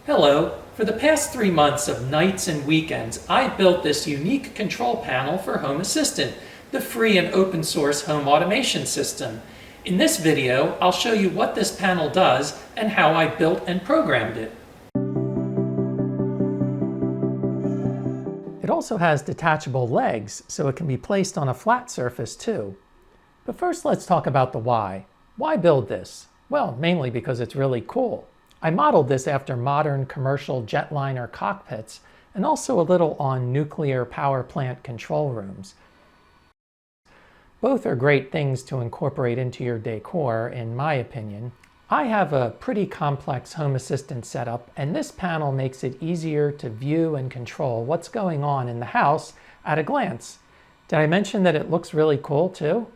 Hello. For the past 3 months of nights and weekends, I built this unique control panel for Home Assistant, the free and open source home automation system. In this video, I'll show you what this panel does and how I built and programmed it. It also has detachable legs, so it can be placed on a flat surface too. But first, let's talk about the why. Why build this? Well, mainly because it's really cool. I modeled this after modern commercial jetliner cockpits and also a little on nuclear power plant control rooms. Both are great things to incorporate into your decor, in my opinion. I have a pretty complex Home Assistant setup, and this panel makes it easier to view and control what's going on in the house at a glance. Did I mention that it looks really cool too?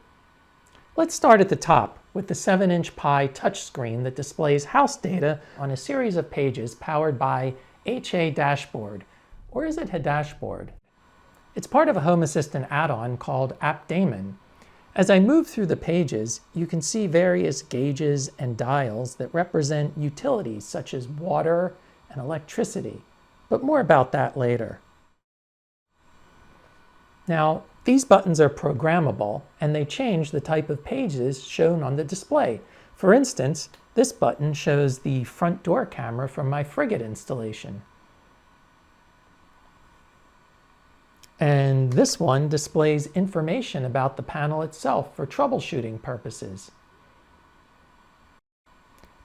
Let's start at the top with the 7-inch Pi touchscreen that displays house data on a series of pages powered by HA Dashboard. Or is it a dashboard? It's part of a Home Assistant add-on called App Daemon. As I move through the pages, you can see various gauges and dials that represent utilities such as water and electricity, but more about that later. Now, these buttons are programmable, and they change the type of pages shown on the display. For instance, this button shows the front door camera from my Frigate installation. And this one displays information about the panel itself for troubleshooting purposes.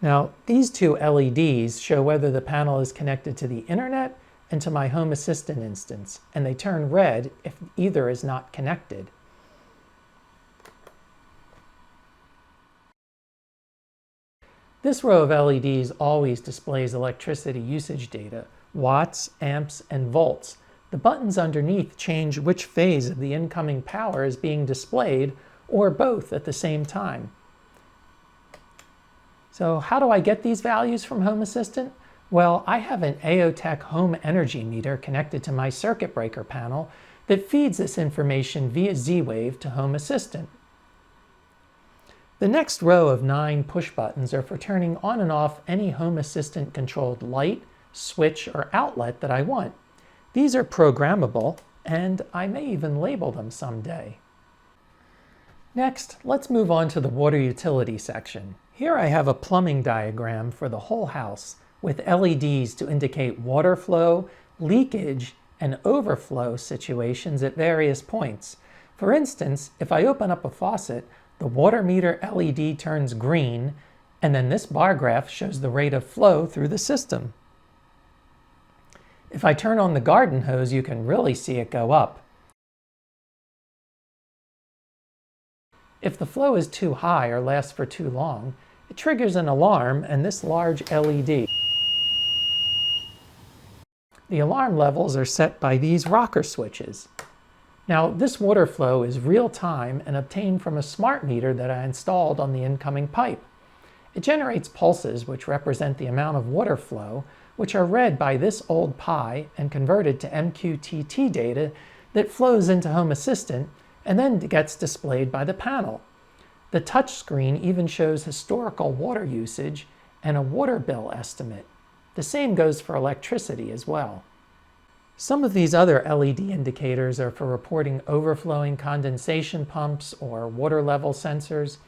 Now, these two LEDs show whether the panel is connected to the internet and to my Home Assistant instance, and they turn red if either is not connected. This row of LEDs always displays electricity usage data, watts, amps, and volts. The buttons underneath change which phase of the incoming power is being displayed, or both at the same time. So how do I get these values from Home Assistant? Well, I have an AOTech home energy meter connected to my circuit breaker panel that feeds this information via Z-Wave to Home Assistant. The next row of 9 push buttons are for turning on and off any Home Assistant controlled light, switch, or outlet that I want. These are programmable, and I may even label them someday. Next, let's move on to the water utility section. Here I have a plumbing diagram for the whole house, with LEDs to indicate water flow, leakage, and overflow situations at various points. For instance, if I open up a faucet, the water meter LED turns green, and then this bar graph shows the rate of flow through the system. If I turn on the garden hose, you can really see it go up. If the flow is too high or lasts for too long, it triggers an alarm and this large LED. The alarm levels are set by these rocker switches. Now, this water flow is real time and obtained from a smart meter that I installed on the incoming pipe. It generates pulses which represent the amount of water flow, which are read by this old Pi and converted to MQTT data that flows into Home Assistant and then gets displayed by the panel. The touchscreen even shows historical water usage and a water bill estimate. The same goes for electricity as well. Some of these other LED indicators are for reporting overflowing condensation pumps or water level sensors.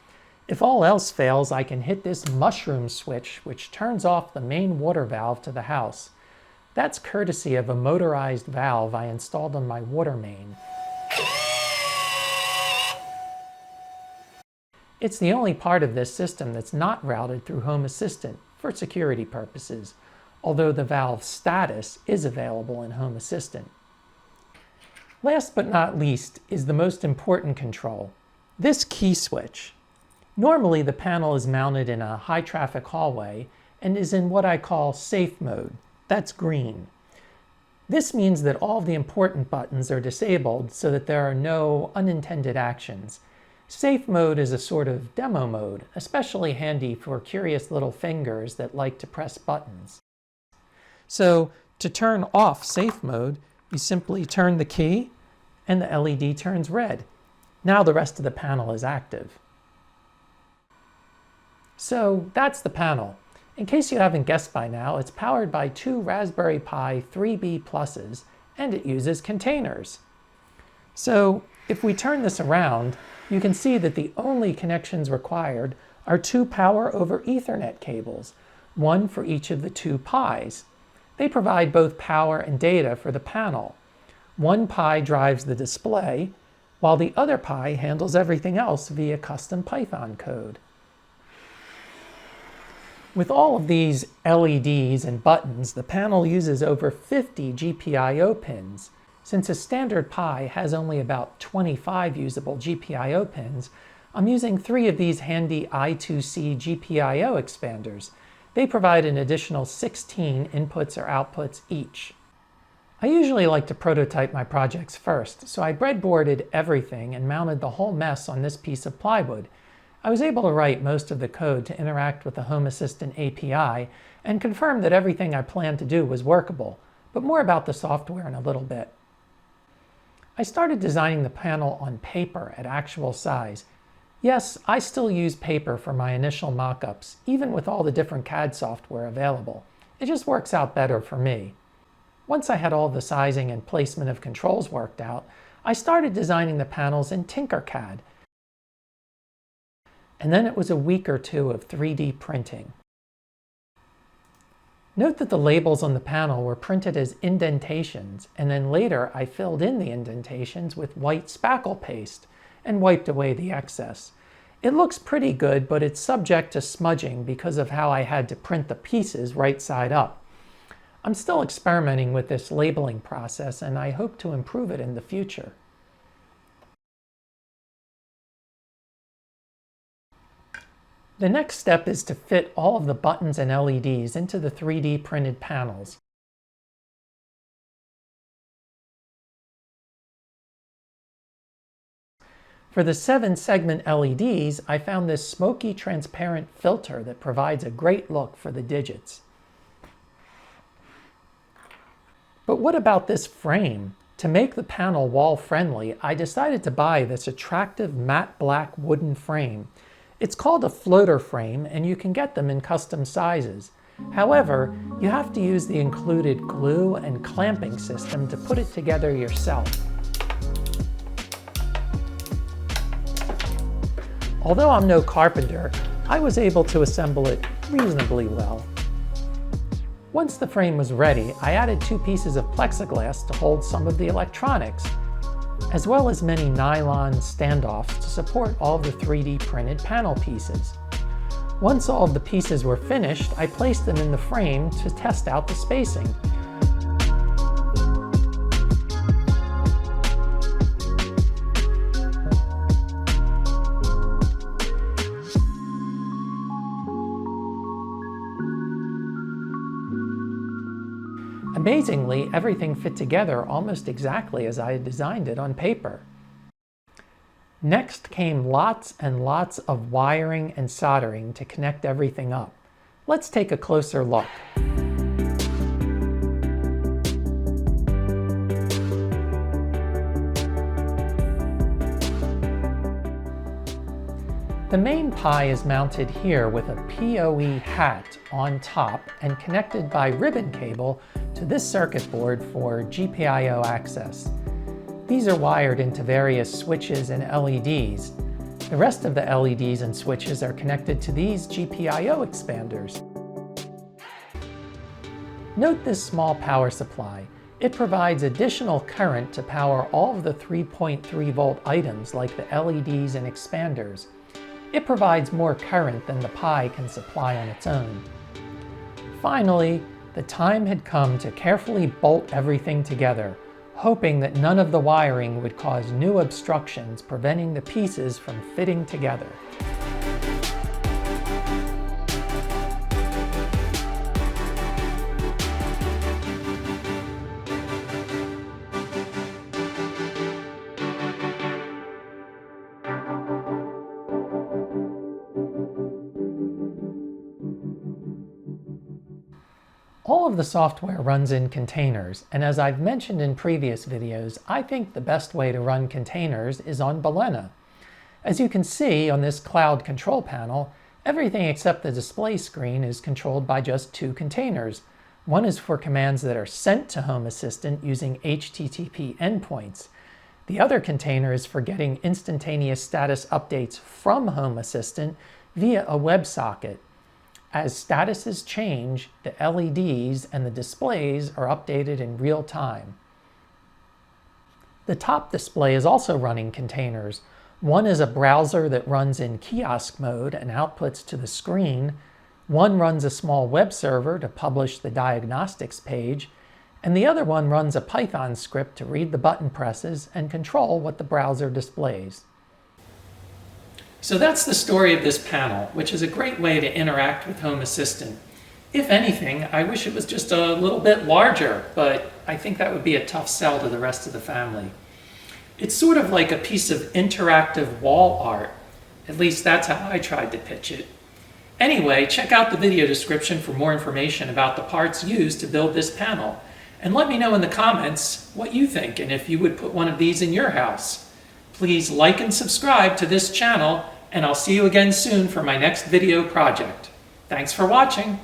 If all else fails, I can hit this mushroom switch, which turns off the main water valve to the house. That's courtesy of a motorized valve I installed on my water main. It's the only part of this system that's not routed through Home Assistant for security purposes, although the valve status is available in Home Assistant. Last but not least is the most important control, this key switch. Normally the panel is mounted in a high traffic hallway and is in what I call safe mode. That's green. This means that all the important buttons are disabled so that there are no unintended actions. Safe mode is a sort of demo mode, especially handy for curious little fingers that like to press buttons. So to turn off safe mode, you simply turn the key and the LED turns red. Now the rest of the panel is active. So that's the panel. In case you haven't guessed by now, it's powered by two Raspberry Pi 3B Pluses, and it uses containers. So if we turn this around, you can see that the only connections required are two Power over Ethernet cables, one for each of the two Pis. They provide both power and data for the panel. One Pi drives the display, while the other Pi handles everything else via custom Python code. With all of these LEDs and buttons, the panel uses over 50 GPIO pins. Since a standard Pi has only about 25 usable GPIO pins, I'm using 3 of these handy I2C GPIO expanders. They provide an additional 16 inputs or outputs each. I usually like to prototype my projects first, so I breadboarded everything and mounted the whole mess on this piece of plywood. I was able to write most of the code to interact with the Home Assistant API and confirm that everything I planned to do was workable, but more about the software in a little bit. I started designing the panel on paper at actual size. Yes, I still use paper for my initial mock-ups, even with all the different CAD software available. It just works out better for me. Once I had all the sizing and placement of controls worked out, I started designing the panels in Tinkercad. And then it was a week or two of 3D printing. Note that the labels on the panel were printed as indentations, and then later I filled in the indentations with white spackle paste and wiped away the excess. It looks pretty good, but it's subject to smudging because of how I had to print the pieces right side up. I'm still experimenting with this labeling process, and I hope to improve it in the future. The next step is to fit all of the buttons and LEDs into the 3D printed panels. For the 7-segment LEDs, I found this smoky transparent filter that provides a great look for the digits. But what about this frame? To make the panel wall-friendly, I decided to buy this attractive matte black wooden frame. It's called a floater frame, and you can get them in custom sizes. However, you have to use the included glue and clamping system to put it together yourself. Although I'm no carpenter, I was able to assemble it reasonably well. Once the frame was ready, I added 2 pieces of plexiglass to hold some of the electronics, as well as many nylon standoffs to support all the 3D printed panel pieces. Once all of the pieces were finished, I placed them in the frame to test out the spacing. Amazingly, everything fit together almost exactly as I had designed it on paper. Next came lots and lots of wiring and soldering to connect everything up. Let's take a closer look. The main Pi is mounted here with a PoE hat on top and connected by ribbon cable to this circuit board for GPIO access. These are wired into various switches and LEDs. The rest of the LEDs and switches are connected to these GPIO expanders. Note this small power supply. It provides additional current to power all of the 3.3 volt items like the LEDs and expanders. It provides more current than the Pi can supply on its own. Finally, the time had come to carefully bolt everything together, hoping that none of the wiring would cause new obstructions preventing the pieces from fitting together. All of the software runs in containers, and as I've mentioned in previous videos, I think the best way to run containers is on Balena. As you can see on this cloud control panel, Everything except the display screen is controlled by just two containers. One is for commands that are sent to Home Assistant using HTTP endpoints. The other container is for getting instantaneous status updates from Home Assistant via a WebSocket. As statuses change, the LEDs and the displays are updated in real time. The top display is also running containers. One is a browser that runs in kiosk mode and outputs to the screen. One runs a small web server to publish the diagnostics page, and the other one runs a Python script to read the button presses and control what the browser displays. So that's the story of this panel, which is a great way to interact with Home Assistant. If anything, I wish it was just a little bit larger, but I think that would be a tough sell to the rest of the family. It's sort of like a piece of interactive wall art. At least that's how I tried to pitch it. Anyway, check out the video description for more information about the parts used to build this panel. And let me know in the comments what you think and if you would put one of these in your house. Please like and subscribe to this channel, and I'll see you again soon for my next video project. Thanks for watching.